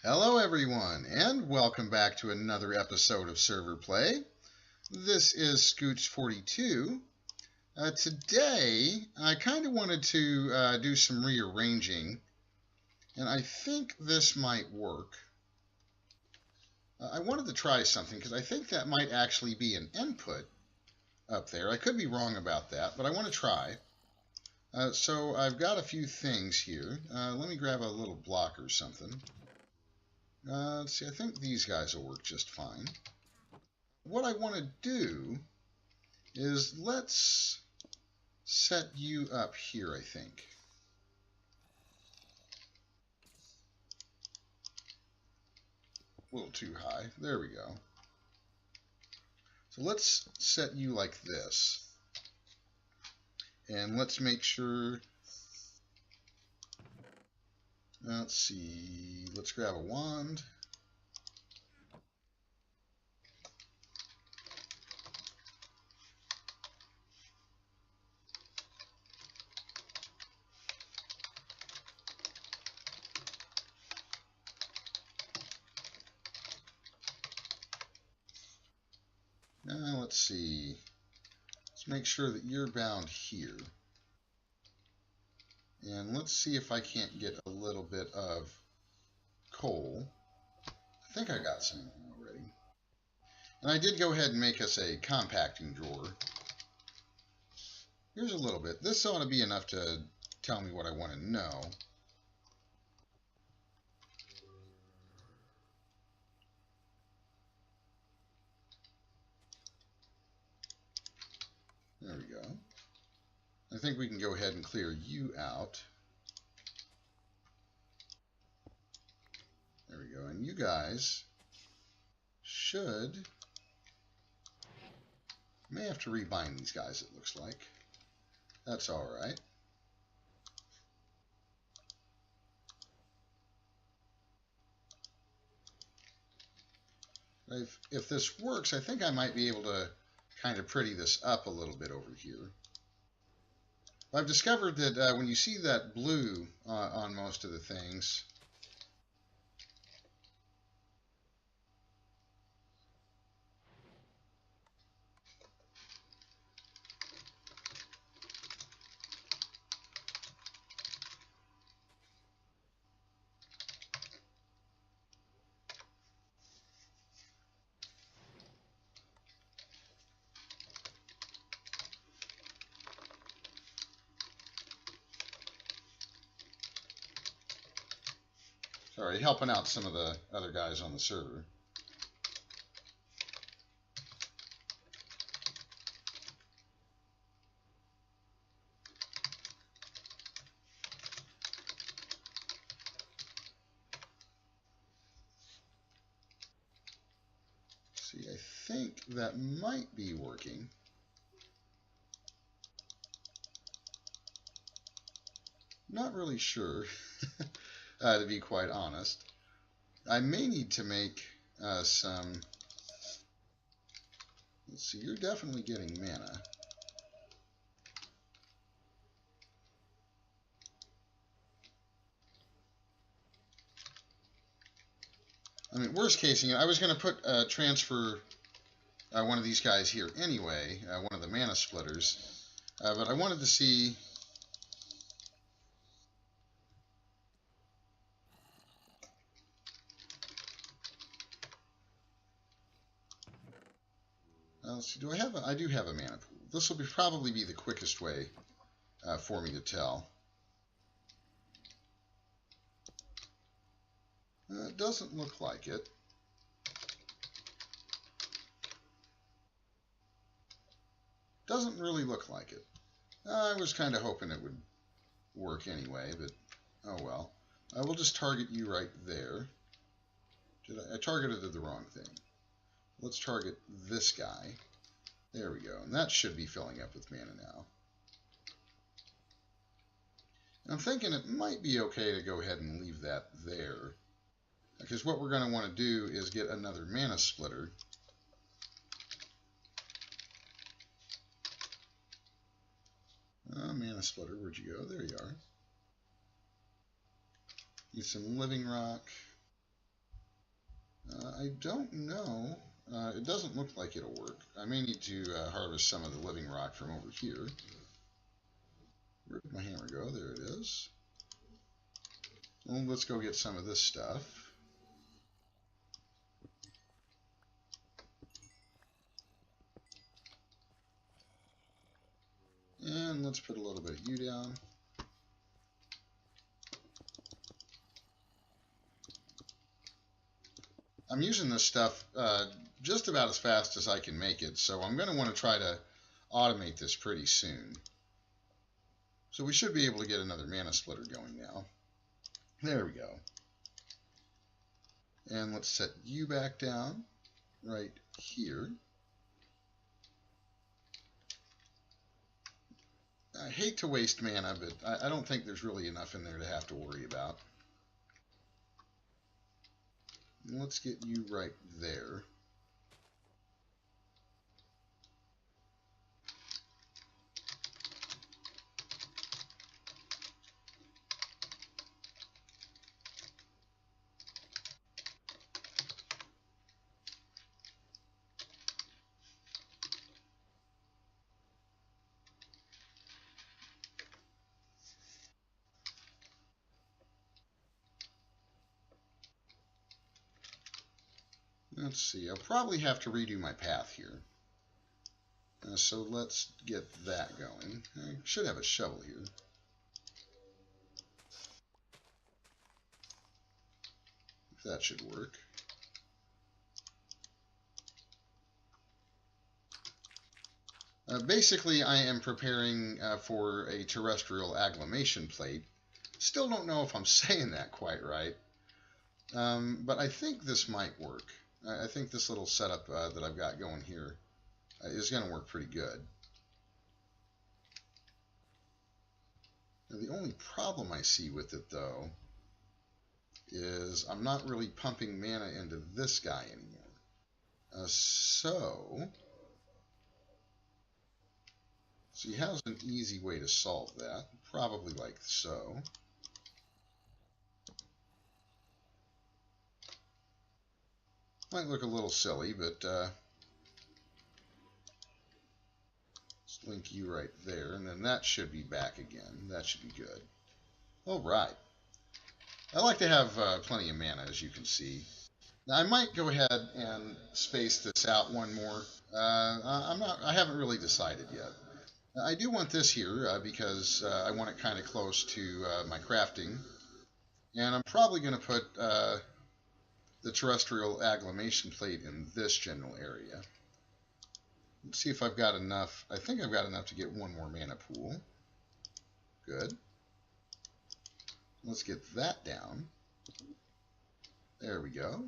Hello everyone, and welcome back to another episode of Server Play. This is Scooch42. Today, I kind of wanted to do some rearranging, and I think this might work. I wanted to try something, because I think that might actually be an input up there. I could be wrong about that, but I want to try. So I've got a few things here. Let me grab a little block or something. Let's see, I think these guys will work just fine. What I want to do is let's set you up here, I think. A little too high. There we go. So let's set you like this. And let's make sure... Let's see, let's grab a wand. Now let's see, let's make sure that you're bound here. And let's see if I can't get a little bit of coal. I think I got some already. And I did go ahead and make us a compacting drawer. Here's a little bit. This ought to be enough to tell me what I want to know. There we go. I think we can go ahead and clear you out. There we go. And you guys should... may have to rebind these guys, it looks like. That's all right. If this works, I think I might be able to kind of pretty this up a little bit over here. I've discovered that when you see that blue on most of the things, sorry, helping out some of the other guys on the server. See, I think that might be working. Not really sure. To be quite honest. I may need to make some... Let's see, you're definitely getting mana. I mean, worst case, I was going to put transfer one of these guys here anyway, one of the mana splitters, but I wanted to see... Let's see, do I have I do have a mana pool. This will probably be the quickest way for me to tell. It doesn't look like it. Doesn't really look like it. I was kind of hoping it would work anyway, but oh well. I will just target you right there. I targeted the wrong thing. Let's target this guy. There we go. And that should be filling up with mana now. And I'm thinking it might be okay to go ahead and leave that there. Because what we're going to want to do is get another mana splitter. Mana splitter, where'd you go? There you are. Need some living rock. I don't know. It doesn't look like it'll work. I may need to harvest some of the living rock from over here. Where did my hammer go? There it is. Well, let's go get some of this stuff. And let's put a little bit of you down. I'm using this stuff just about as fast as I can make it, so I'm going to want to try to automate this pretty soon. So we should be able to get another mana splitter going now. There we go. And let's set you back down right here. I hate to waste mana, but I don't think there's really enough in there to have to worry about. And let's get you right there. Let's see, I'll probably have to redo my path here. So let's get that going. I should have a shovel here. That should work. Basically, I am preparing for a terrestrial agglomeration plate. Still don't know if I'm saying that quite right. But I think this might work. I think this little setup that I've got going here is going to work pretty good. Now, the only problem I see with it, though, is I'm not really pumping mana into this guy anymore. So how's an easy way to solve that? Probably like so. Might look a little silly, but let's link you right there, and then that should be back again. That should be good. All right. I like to have plenty of mana, as you can see. Now, I might go ahead and space this out one more. I haven't really decided yet. I do want this here because I want it kind of close to my crafting, and I'm probably going to put the terrestrial agglomeration plate in this general area. Let's see if I've got enough. I think I've got enough to get one more mana pool. Good. Let's get that down. There we go.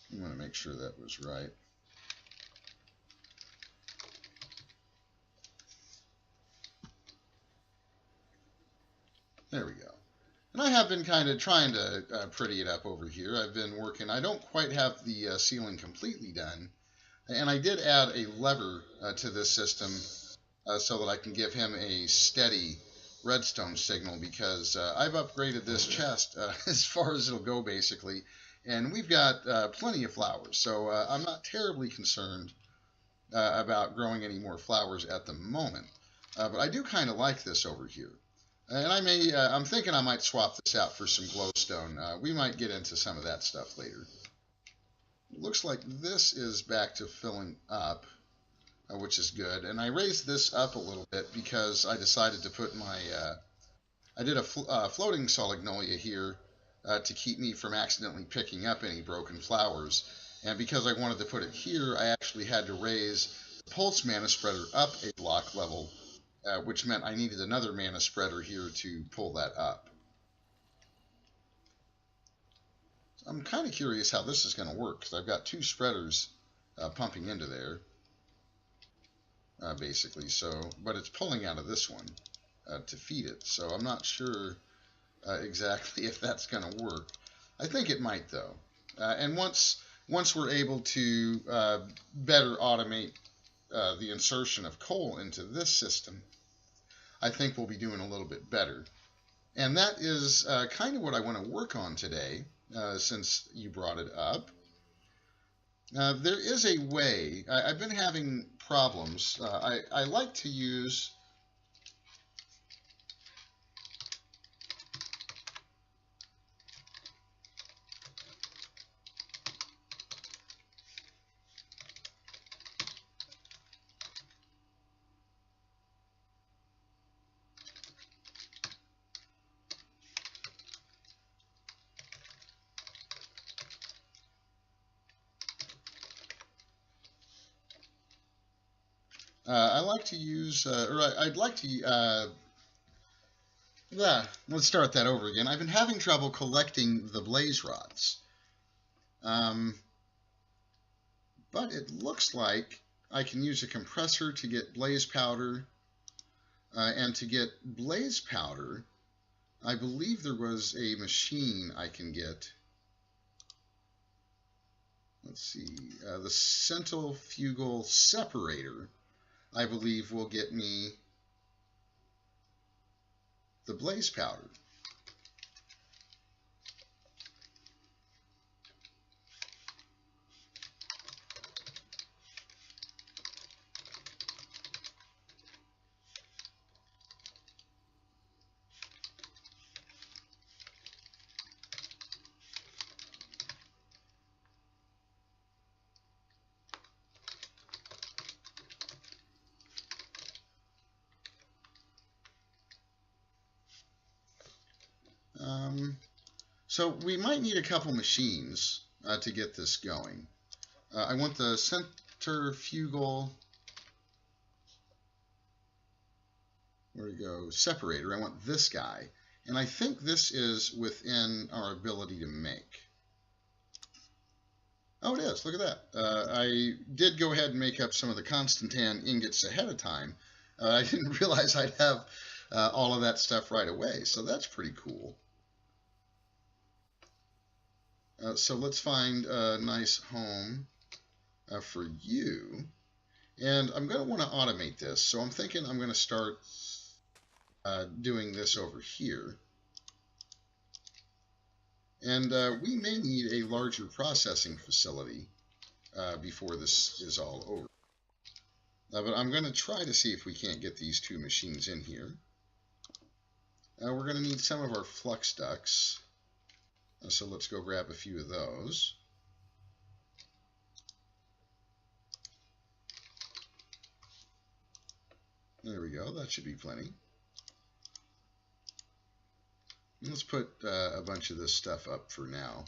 I want to make sure that was right. There we go. And I have been kind of trying to pretty it up over here. I've been working. I don't quite have the ceiling completely done. And I did add a lever to this system so that I can give him a steady redstone signal, because I've upgraded this chest as far as it'll go, basically. And we've got plenty of flowers, so I'm not terribly concerned about growing any more flowers at the moment. But I do kind of like this over here. And I'm thinking I might swap this out for some glowstone. We might get into some of that stuff later. It looks like this is back to filling up, which is good. And I raised this up a little bit because I decided to put my... I did a floating solagnolia here to keep me from accidentally picking up any broken flowers. And because I wanted to put it here, I actually had to raise the pulse mana spreader up a block level, which meant I needed another mana spreader here to pull that up. I'm kind of curious how this is going to work, because I've got two spreaders pumping into there, basically. So, but it's pulling out of this one to feed it. So I'm not sure exactly if that's going to work. I think it might, though. And once we're able to better automate the insertion of coal into this system, I think we'll be doing a little bit better. And that is kind of what I want to work on today, since you brought it up. There is a way. I've been having problems. I like to use I'd like to, let's start that over again. I've been having trouble collecting the blaze rods. But it looks like I can use a compressor to get blaze powder, and to get blaze powder, I believe there was a machine I can get. Let's see, the centrifugal separator, I believe, will get me the blaze powder. So we might need a couple machines to get this going. I want the centrifugal, where we go, separator. I want this guy. And I think this is within our ability to make. Oh, it is. Look at that. I did go ahead and make up some of the Constantan ingots ahead of time. I didn't realize I'd have all of that stuff right away. So that's pretty cool. So let's find a nice home for you. And I'm going to want to automate this. So I'm thinking I'm going to start doing this over here. And we may need a larger processing facility before this is all over. But I'm going to try to see if we can't get these two machines in here. We're going to need some of our flux ducts. So let's go grab a few of those. There we go. That should be plenty. Let's put a bunch of this stuff up for now.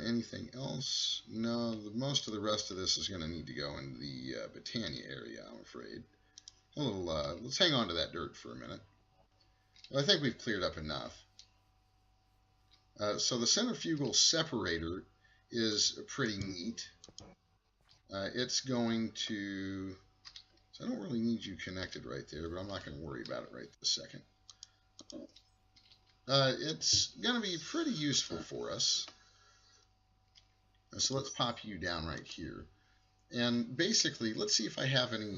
Anything else? No, most of the rest of this is going to need to go in the Britannia area, I'm afraid. Let's hang on to that dirt for a minute. Well, I think we've cleared up enough. So the centrifugal separator is pretty neat. It's going to... So I don't really need you connected right there, but I'm not going to worry about it right this second. It's going to be pretty useful for us. So let's pop you down right here. And basically, let's see if I have any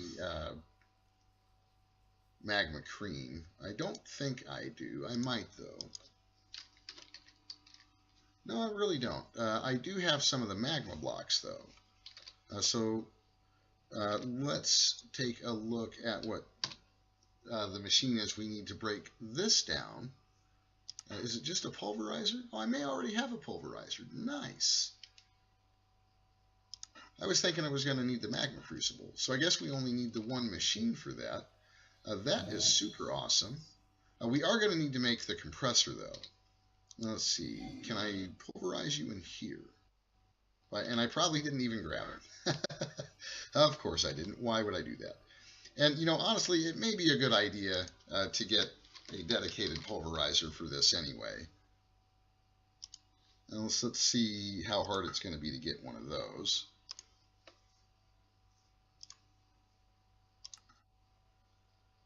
magma cream. I don't think I do. I might, though. No, I really don't. I do have some of the magma blocks, though. So let's take a look at what the machine is we need to break this down. Is it just a pulverizer? Oh, I may already have a pulverizer. Nice. I was thinking I was going to need the magma crucible. So I guess we only need the one machine for that. That is super awesome. We are going to need to make the compressor, though. Let's see. Can I pulverize you in here? And I probably didn't even grab it. Of course I didn't. Why would I do that? And, you know, honestly, it may be a good idea to get a dedicated pulverizer for this anyway. And let's see how hard it's going to be to get one of those.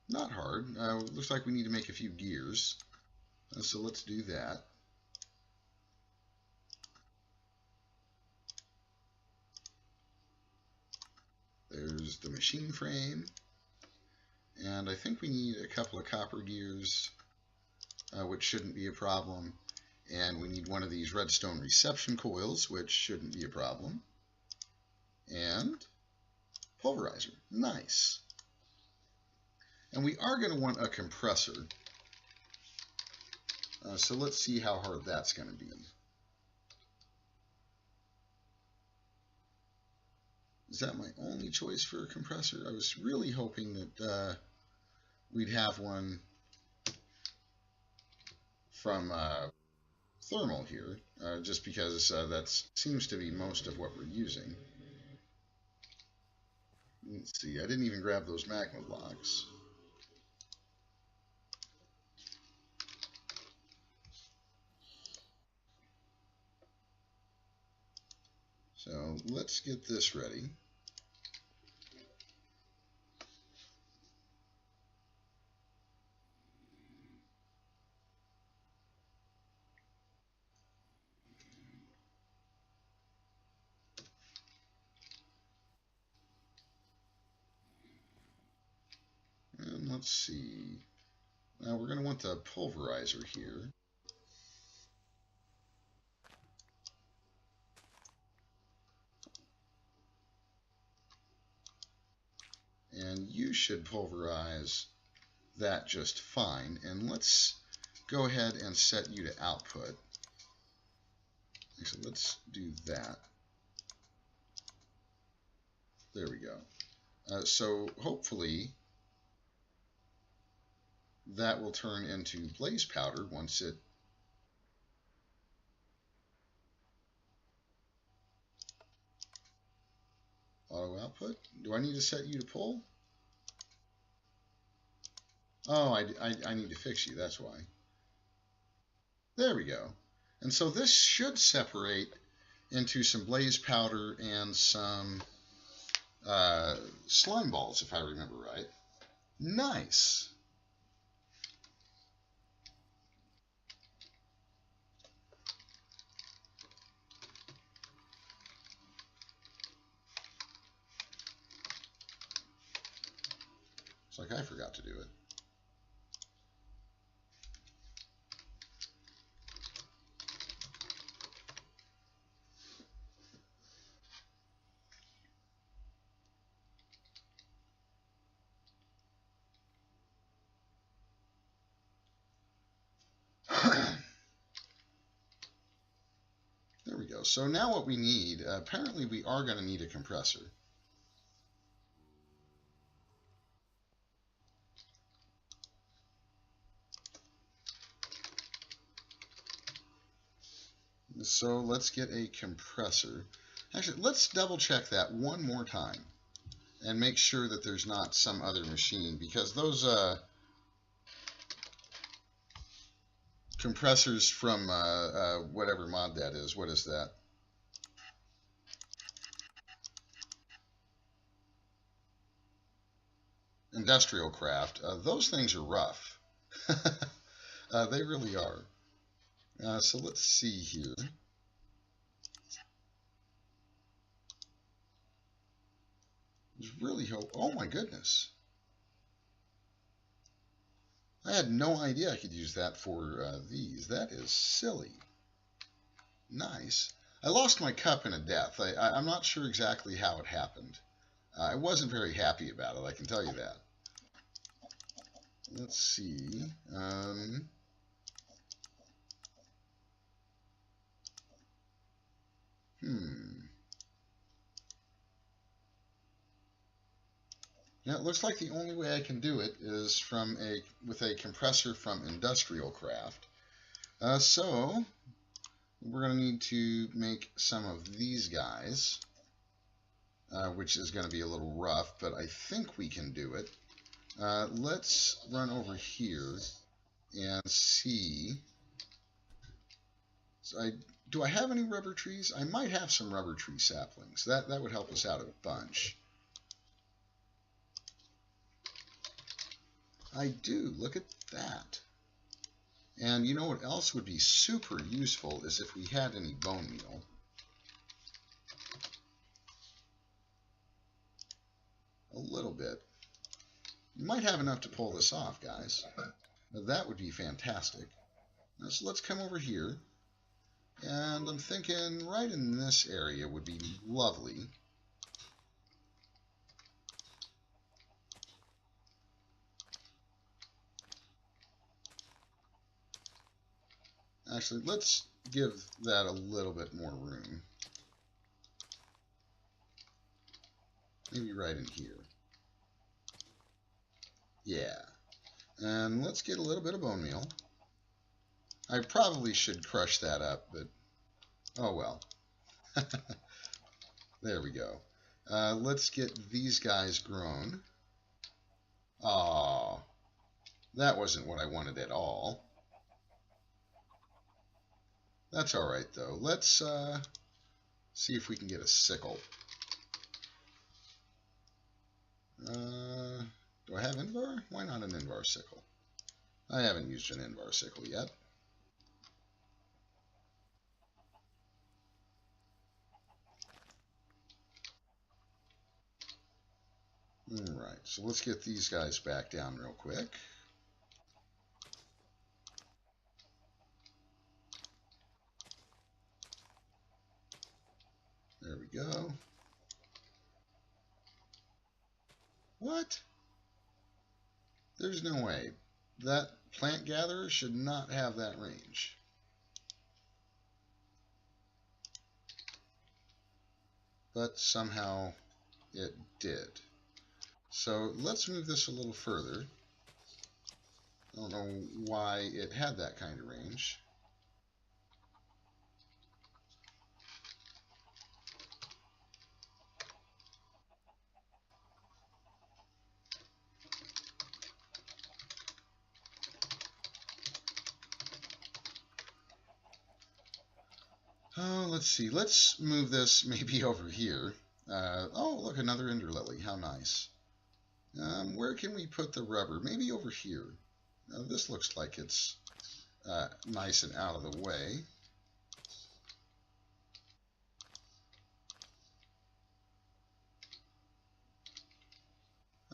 Not hard. Looks like we need to make a few gears. So let's do that. There's the machine frame. And I think we need a couple of copper gears, which shouldn't be a problem. And we need one of these redstone reception coils, which shouldn't be a problem. And pulverizer. Nice. And we are going to want a compressor. So let's see how hard that's going to be. Is that my only choice for a compressor? I was really hoping that we'd have one from thermal here, just because that seems to be most of what we're using. Let's see, I didn't even grab those magma blocks. So let's get this ready. And let's see. Now we're going to want the pulverizer here. And you should pulverize that just fine. And let's go ahead and set you to output. So let's do that. There we go. So hopefully that will turn into blaze powder once it auto output. Do I need to set you to pull? Oh, I need to fix you, that's why. There we go. And so this should separate into some blaze powder and some slime balls, if I remember right. Nice. It's like I forgot to do it. There we go. So now what we need, apparently we are going to need a compressor. So let's get a compressor. Actually, let's double check that one more time and make sure that there's not some other machine, because those compressors from whatever mod that is, what is that? Industrial craft. Those things are rough. They really are. So let's see here. Really hope. Oh my goodness. I had no idea I could use that for these. That is silly. Nice. I lost my cup in a death. I'm not sure exactly how it happened. I wasn't very happy about it, I can tell you that. Let's see. Yeah, it looks like the only way I can do it is with a compressor from Industrial Craft. So we're going to need to make some of these guys, which is going to be a little rough, but I think we can do it. Let's run over here and see. So do I have any rubber trees? I might have some rubber tree saplings. That would help us out a bunch. I do. Look at that. And you know what else would be super useful is if we had any bone meal. A little bit. You might have enough to pull this off, guys. That would be fantastic. So let's come over here. And I'm thinking right in this area would be lovely. Actually, let's give that a little bit more room. Maybe right in here. Yeah. And let's get a little bit of bone meal. I probably should crush that up, but oh well. There we go. Let's get these guys grown. Aw, that wasn't what I wanted at all. That's all right, though. Let's see if we can get a sickle. Do I have Invar? Why not an Invar sickle? I haven't used an Invar sickle yet. Alright, so let's get these guys back down real quick. There we go. What? There's no way. That plant gatherer should not have that range. But somehow it did. So let's move this a little further. I don't know why it had that kind of range. Oh, let's see. Let's move this maybe over here. Oh, look, another ender lily. How nice. Where can we put the rubber? Maybe over here. This looks like it's nice and out of the way.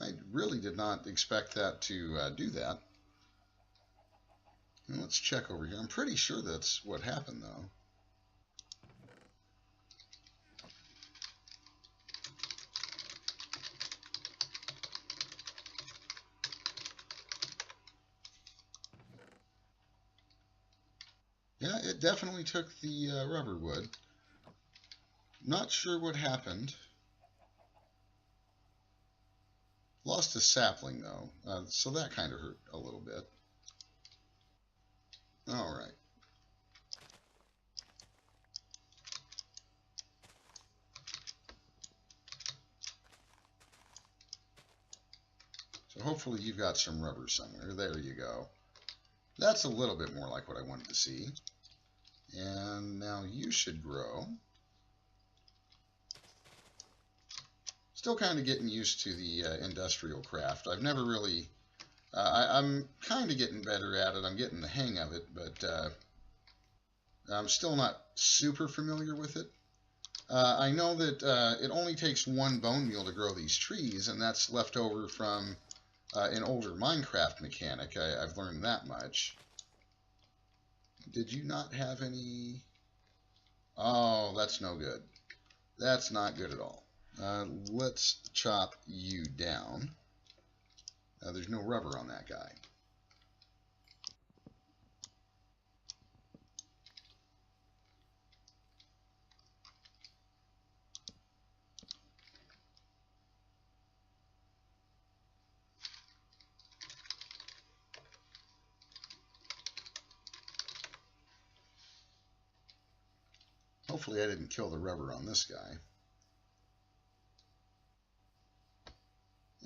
I really did not expect that to do that. And let's check over here. I'm pretty sure that's what happened, though. Yeah, it definitely took the rubber wood. Not sure what happened. Lost a sapling, though, so that kind of hurt a little bit. All right. So hopefully you've got some rubber somewhere. There you go. That's a little bit more like what I wanted to see. And now you should grow. Still kind of getting used to the industrial craft. I've never really... I'm kind of getting better at it. I'm getting the hang of it, but I'm still not super familiar with it. I know that it only takes one bone meal to grow these trees, and that's left over from an older Minecraft mechanic. I've learned that much. Did you not have any... Oh, that's no good. That's not good at all. Let's chop you down. There's no rubber on that guy. Hopefully I didn't kill the rubber on this guy.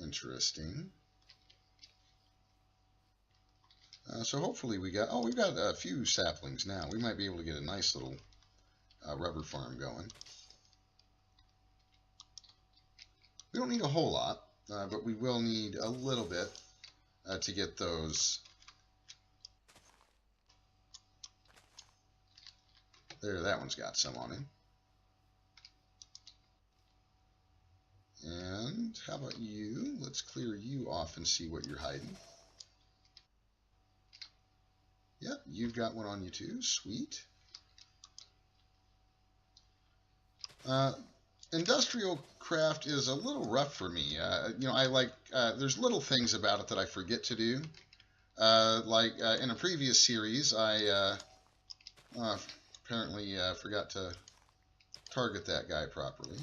Interesting. So hopefully we've got a few saplings now. We might be able to get a nice little rubber farm going. We don't need a whole lot, but we will need a little bit to get those There, that one's got some on him. And how about you? Let's clear you off and see what you're hiding. Yep, you've got one on you too. Sweet. Industrial craft is a little rough for me. You know, I like, there's little things about it that I forget to do. In a previous series, I apparently forgot to target that guy properly.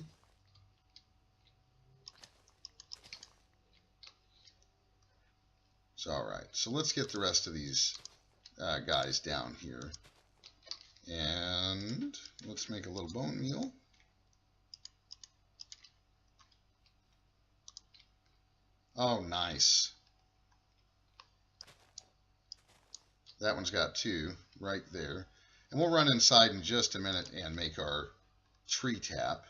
So, alright, so let's get the rest of these guys down here. And let's make a little bone meal. Oh, nice. That one's got two right there. And we'll run inside in just a minute and make our tree tap.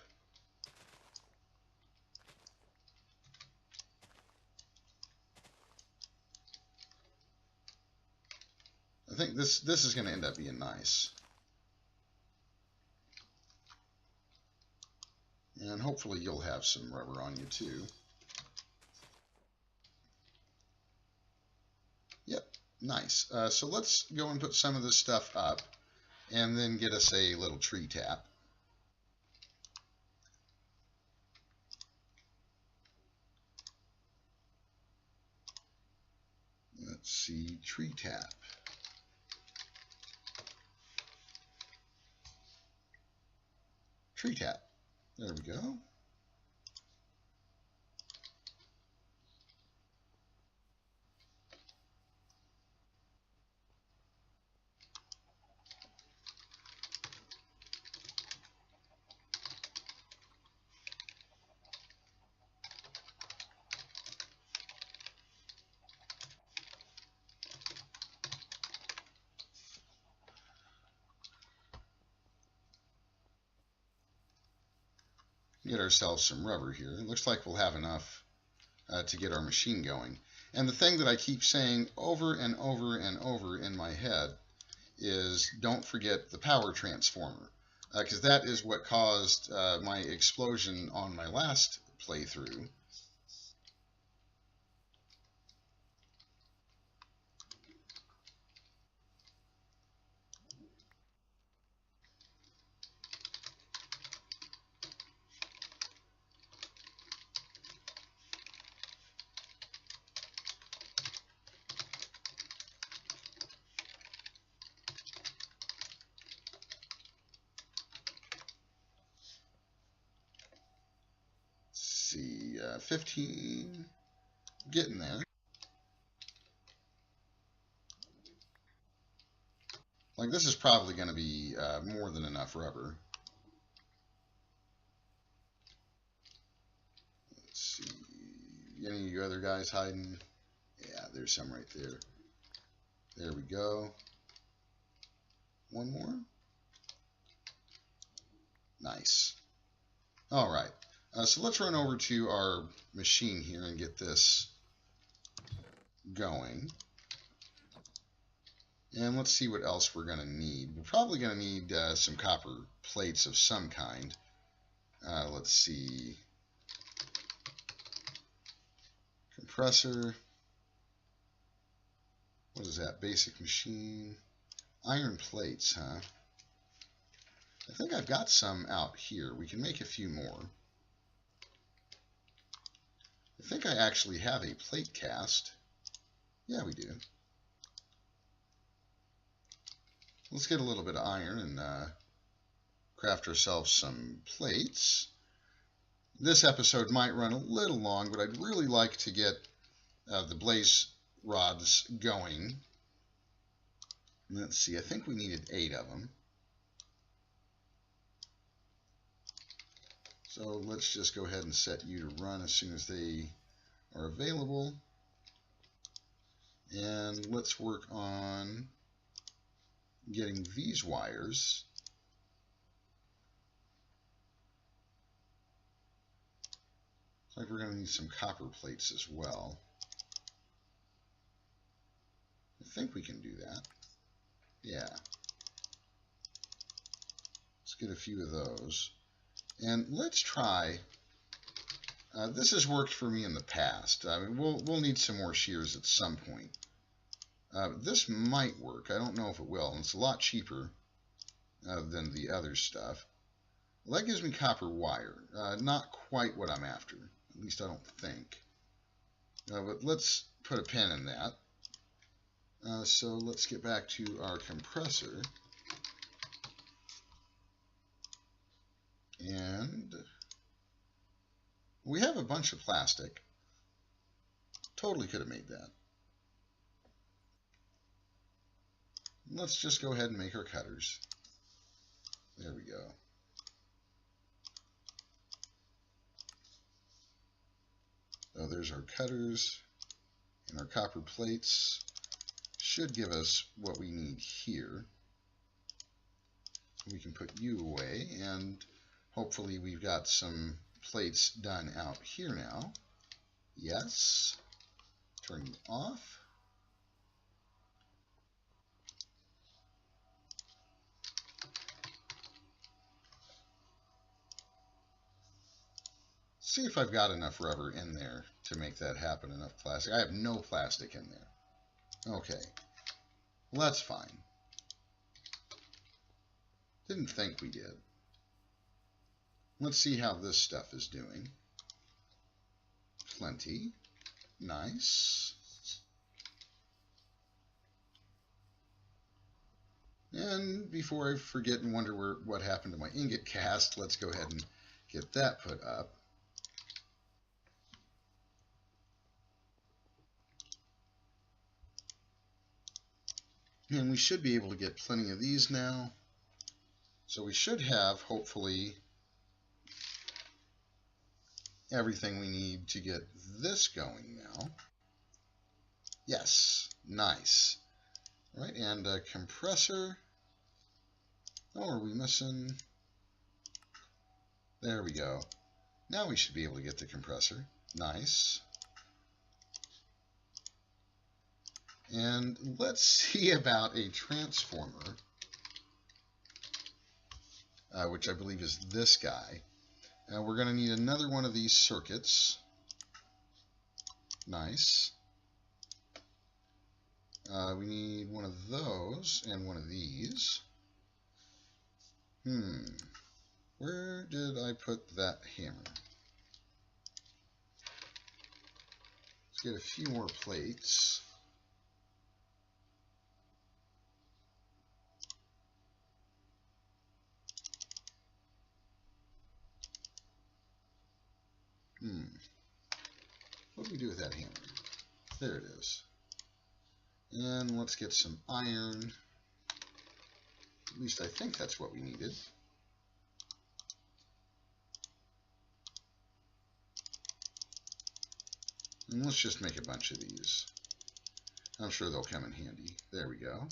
I think this is going to end up being nice. And hopefully you'll have some rubber on you too. Yep, nice. So let's go and put some of this stuff up and then get us a little tree tap. Let's see, tree tap. Tree tap. There we go. Get ourselves some rubber here. It looks like we'll have enough to get our machine going. And the thing that I keep saying over and over and over in my head is don't forget the power transformer, because that is what caused my explosion on my last playthrough. See, 15, getting there. Like, this is probably going to be more than enough rubber. Let's see, any of you other guys hiding? Yeah, there's some right there. There we go. One more. Nice. All right. So let's run over to our machine here and get this going. And let's see what else we're going to need. We're probably going to need some copper plates of some kind. Let's see. Compressor. What is that? Basic machine. Iron plates, huh? I think I've got some out here. We can make a few more. I think I actually have a plate cast. Yeah, we do. Let's get a little bit of iron and craft ourselves some plates. This episode might run a little long, but I'd really like to get the blaze rods going. Let's see, I think we needed 8 of them. So let's just go ahead and set you to run as soon as they are available. And let's work on getting these wires. Looks like we're going to need some copper plates as well. I think we can do that. Yeah. get a few of those. And let's try, this has worked for me in the past. I mean, we'll need some more shears at some point. This might work. I don't know if it will. And it's a lot cheaper than the other stuff. Well, that gives me copper wire. Not quite what I'm after. At least I don't think. But let's put a pin in that. So let's get back to our compressor. And we have a bunch of plastic. Totally could have made that. Let's just go ahead and make our cutters. There we go. So there's our cutters, and our copper plates should give us what we need here. We can put you away, and hopefully we've got some plates done out here now. Yes. Turn them off. See if I've got enough rubber in there to make that happen, enough plastic. I have no plastic in there. Okay. Well, that's fine. Didn't think we did. Let's see how this stuff is doing. Plenty. Nice. And before I forget and wonder what happened to my ingot cast, let's go ahead and get that put up. And we should be able to get plenty of these now. So we should have, hopefully, everything we need to get this going now. Yes, nice. All right, and a compressor. Oh, are we missing? There we go. Now we should be able to get the compressor. Nice. And let's see about a transformer, which I believe is this guy. We're going to need another one of these circuits. Nice. We need one of those and one of these. Where did I put that hammer? Let's get a few more plates. What do we do with that hammer? There it is. And let's get some iron. At least I think that's what we needed. And let's just make a bunch of these. I'm sure they'll come in handy. There we go.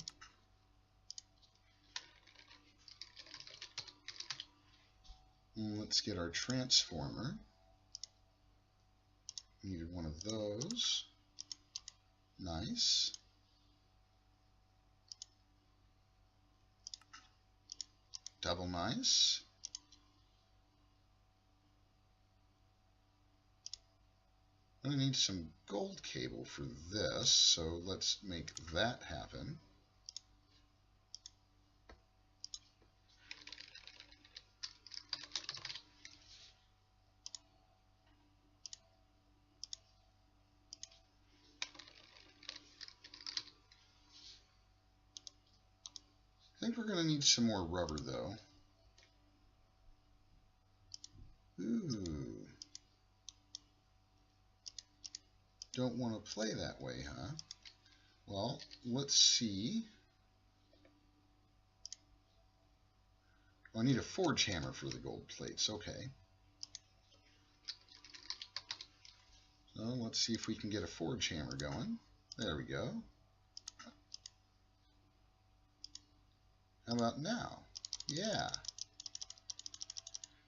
And let's get our transformer. Needed one of those. Nice. Double nice. I'm going to need some gold cable for this, so let's make that happen. I think we're going to need some more rubber, though. Ooh. Don't want to play that way, huh? Well, let's see. Oh, I need a forge hammer for the gold plates. Okay. So let's see if we can get a forge hammer going. There we go. How about now? Yeah.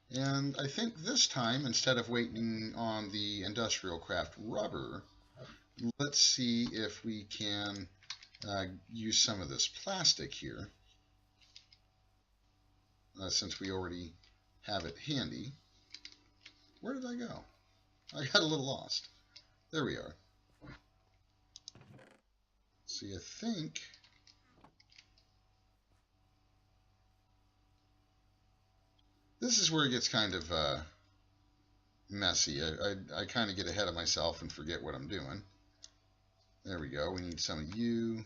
And I think this time, instead of waiting on the industrial craft rubber, let's see if we can use some of this plastic here. since we already have it handy. Where did I go? I got a little lost. There we are. See, I think this is where it gets kind of messy. I kind of get ahead of myself and forget what I'm doing. There we go. We need some of you.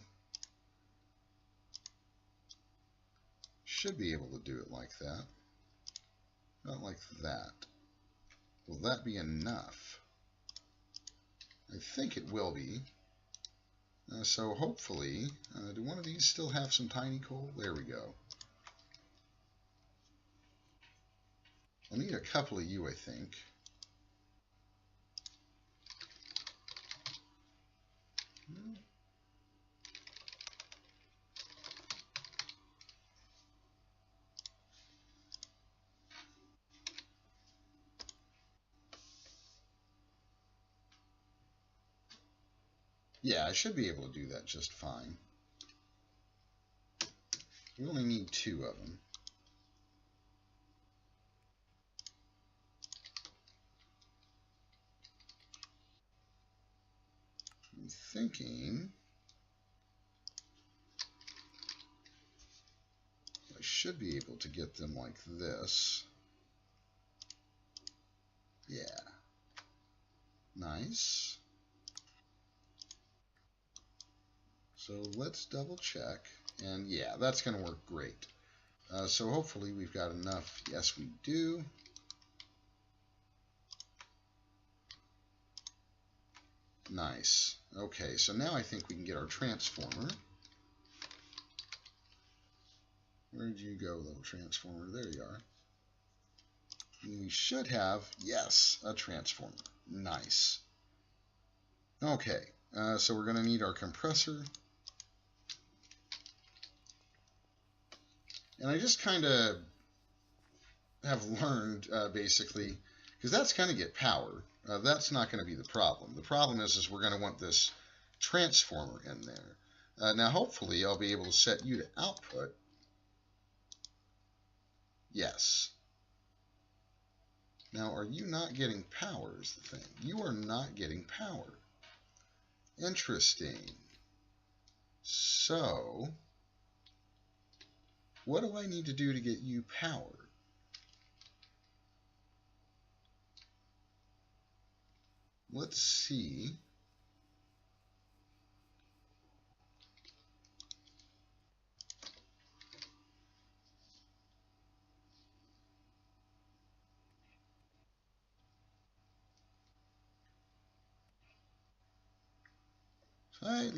Should be able to do it like that. Not like that. Will that be enough? I think it will be. So hopefully, do one of these still have some tiny coal? There we go. I'll need a couple of you, I think. Yeah, I should be able to do that just fine. We only need 2 of them. I'm thinking I should be able to get them like this. Yeah. Nice. So let's double check. And yeah, that's going to work great. So hopefully we've got enough. Yes, we do. Nice. Okay, so now I think we can get our transformer. Where did you go, little transformer? There you are. And we should have, yes, a transformer. Nice. Okay, so we're going to need our compressor. And I just kind of have learned, basically, because that's going to get power. That's not going to be the problem. The problem is we're going to want this transformer in there. Now, hopefully, I'll be able to set you to output. Yes. Now, are you not getting power is the thing. You are not getting power. Interesting. So, what do I need to do to get you power? Let's see.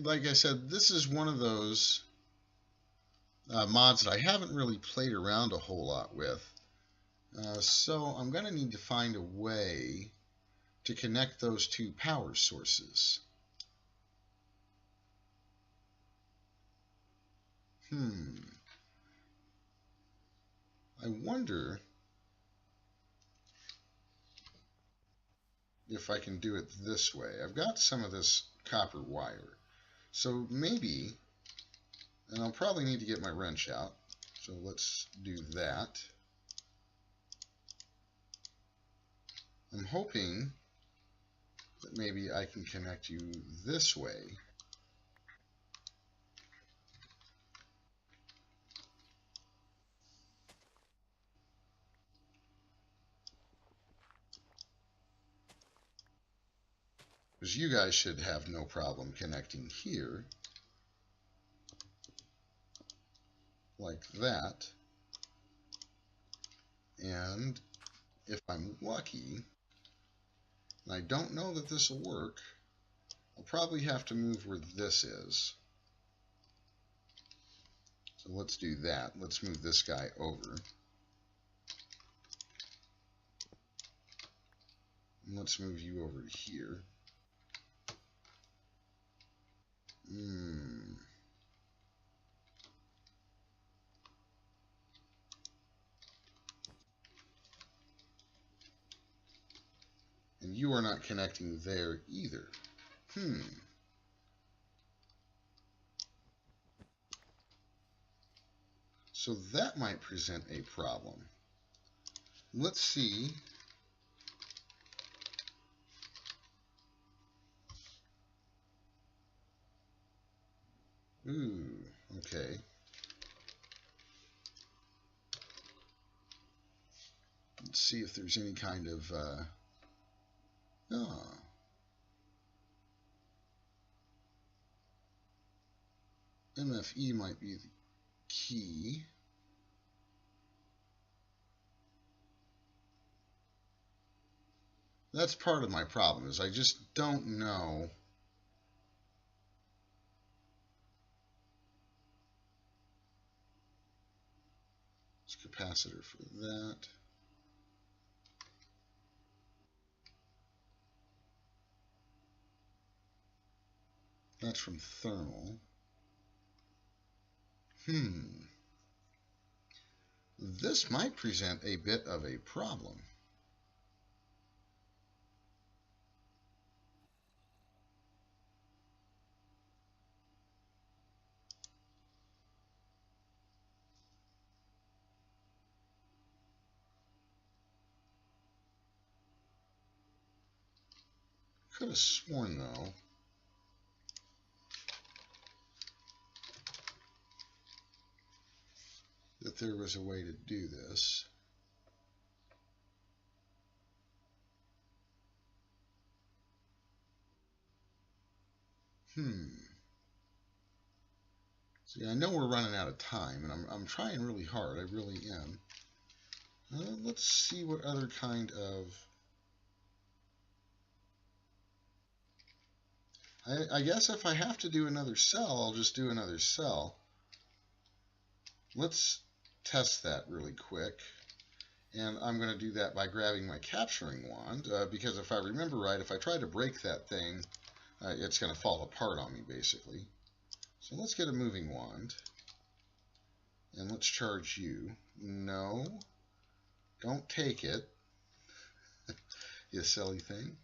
Like I said, this is one of those mods that I haven't really played around a whole lot with. So I'm going to need to find a way to connect those 2 power sources. I wonder if I can do it this way. I've got some of this copper wire. So maybe, and I'll probably need to get my wrench out. So let's do that. I'm hoping that maybe I can connect you this way. Because you guys should have no problem connecting here. Like that. And if I'm lucky, and I don't know that this will work, I'll probably have to move where this is. So let's do that. Let's move this guy over. And let's move you over to here. And you are not connecting there either. So that might present a problem. Let's see. Ooh, okay. Let's see if there's any kind of, MFE might be the key. That's part of my problem, is I just don't know. It's capacitor for that. That's from thermal. This might present a bit of a problem. Could have sworn, though, that there was a way to do this. See, I know we're running out of time, and I'm trying really hard. I really am. Let's see what other kind of... I guess if I have to do another cell, I'll just do another cell. Let's test that really quick. And I'm going to do that by grabbing my capturing wand, because if I remember right, if I try to break that thing, it's going to fall apart on me, basically. So let's get a moving wand. And let's charge you. No. Don't take it. You silly thing.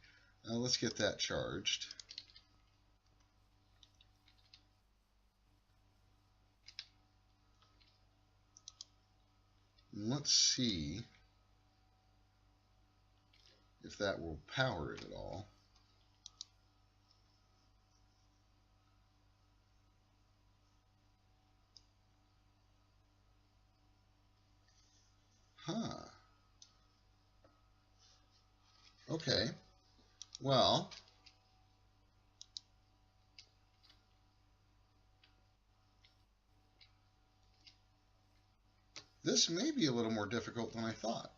Let's get that charged. Let's see if that will power it at all. Huh. Okay. Well, this may be a little more difficult than I thought.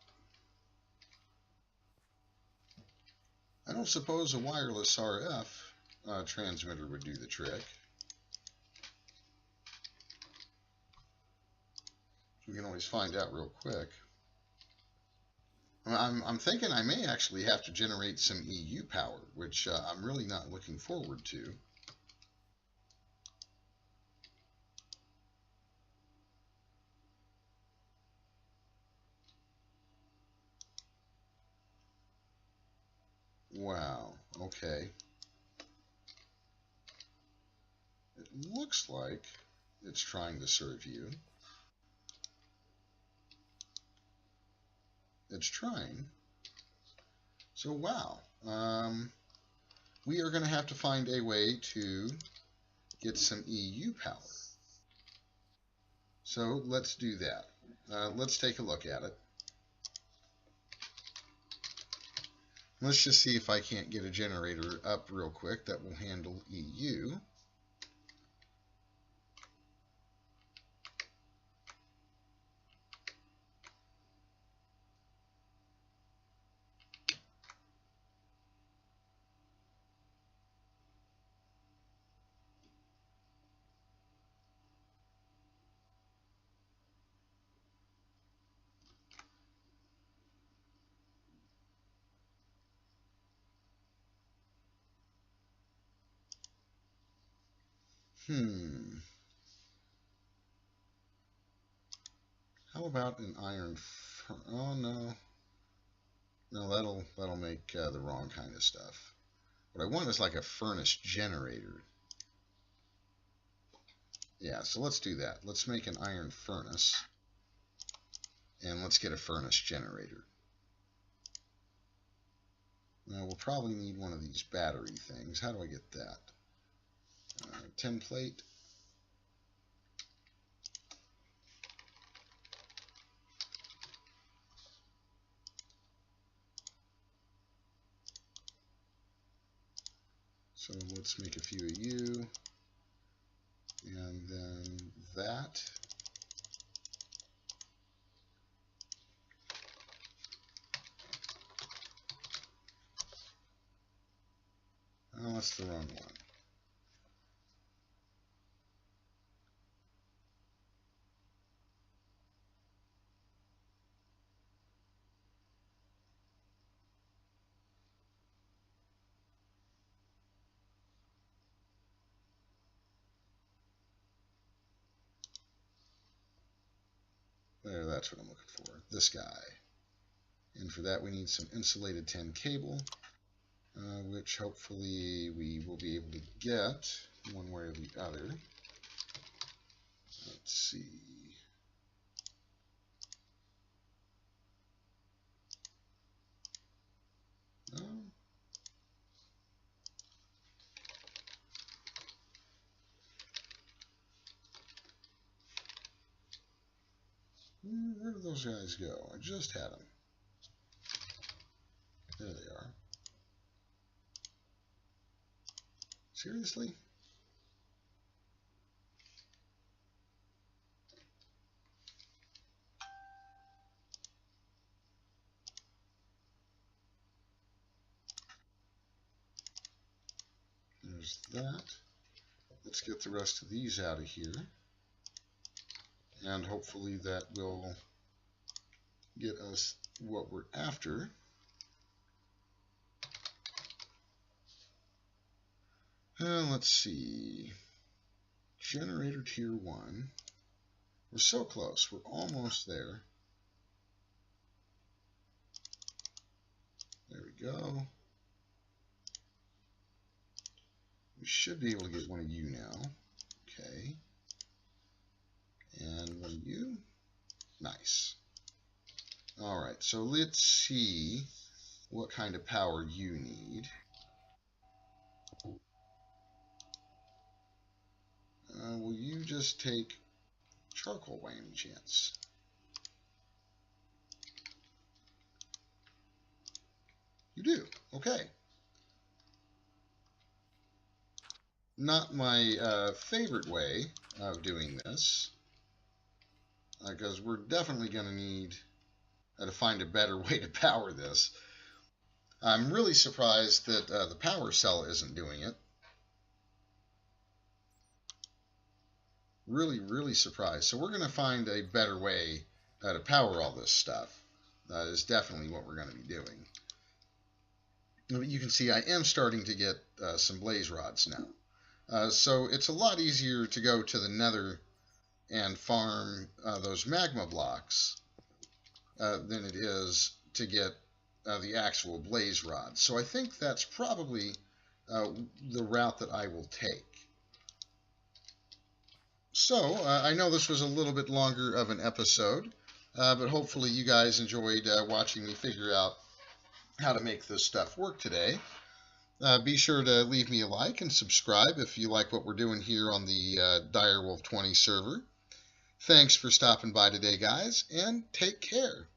I don't suppose a wireless RF transmitter would do the trick. We can always find out real quick. I'm thinking I may actually have to generate some EU power, which I'm really not looking forward to. Wow, okay. It looks like it's trying to serve you. It's trying. So, wow. We are going to have to find a way to get some EU power. So, let's do that. Let's take a look at it. Let's just see if I can't get a generator up real quick that will handle EU. How about an iron? Oh no. No, that'll make the wrong kind of stuff. What I want is like a furnace generator. Yeah, so let's do that. Let's make an iron furnace. And let's get a furnace generator. Now, we'll probably need one of these battery things. How do I get that? Template. So let's make a few of you. And then that. Oh, that's the wrong one. There, that's what I'm looking for. This guy. And for that we need some insulated tin cable, which hopefully we will be able to get one way or the other. Let's see. Where did those guys go? I just had them. There they are. Seriously? There's that. Let's get the rest of these out of here. And hopefully that will get us what we're after. Let's see. Generator tier 1. We're so close. We're almost there. There we go. We should be able to get one of you now. Okay. And one of you. Nice. Alright, so let's see what kind of power you need. Will you just take charcoal by any chance? You do. Okay. Not my favorite way of doing this, because we're definitely going to need to find a better way to power this. I'm really surprised that the power cell isn't doing it. Really surprised. So we're going to find a better way to power all this stuff. That is definitely what we're going to be doing. But you can see I am starting to get some blaze rods now. So it's a lot easier to go to the nether and farm those magma blocks than it is to get the actual blaze rods. So I think that's probably the route that I will take. So, I know this was a little bit longer of an episode, but hopefully you guys enjoyed watching me figure out how to make this stuff work today. Be sure to leave me a like and subscribe if you like what we're doing here on the Direwolf20 server. Thanks for stopping by today, guys, and take care.